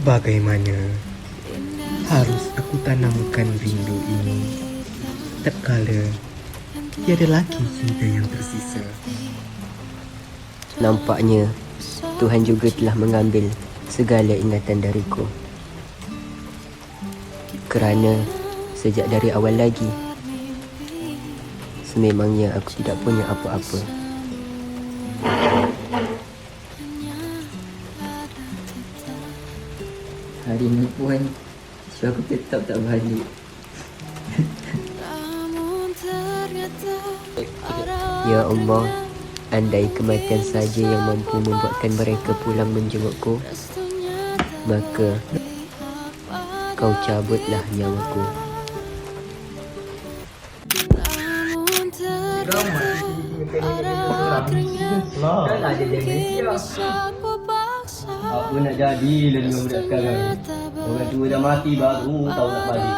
Bagaimana harus aku tanamkan rindu ini terkala tiada lagi cinta yang tersisa. Nampaknya Tuhan juga telah mengambil segala ingatan dariku. Kerana sejak dari awal lagi, sememangnya aku tidak punya apa-apa. Hari ini pun aku tetap tak balik. Ya Allah, andai kematian saja yang mampu membuatkan mereka pulang menjengukku, maka kau cabutlah nyawaku. Dah ada demensia. Apa nak jadi lah dengan budak sekarang? Orang tua dah mati baru tahu nak balik.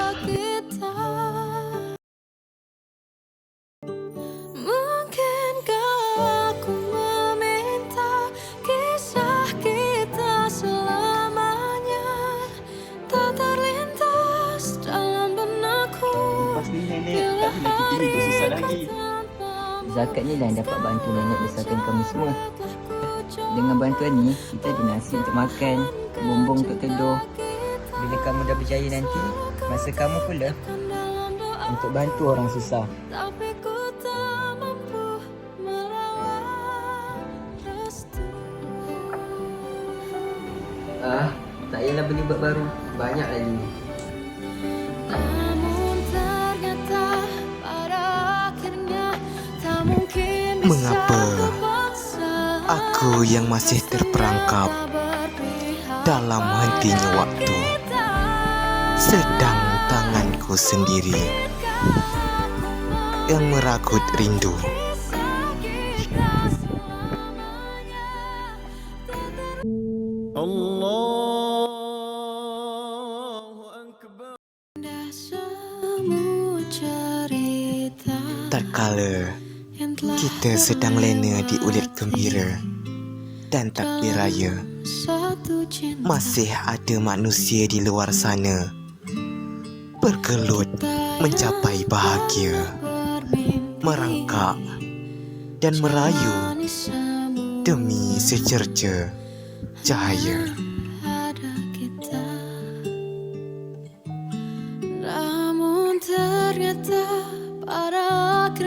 Pasti nenek tak boleh fikir itu susah lagi. Zakat ni lah yang dapat bantu nenek besarkan kami semua. Dengan bantuan ni, kita ada nasi untuk makan, bumbung untuk teduh. Bila kamu dah berjaya nanti, masa kamu pula untuk bantu orang susah. Tak payahlah beli beg baru. Banyak lagi ni. Mengapa aku yang masih terperangkap dalam hentinya waktu, sedang tanganku sendiri yang meragut rindu. Terkala kita sedang lena di ulit gembira dan takbir raya, masih ada manusia di luar sana bergelut mencapai bahagia, merangkak dan merayu demi secerca cahaya. Namun ternyata pada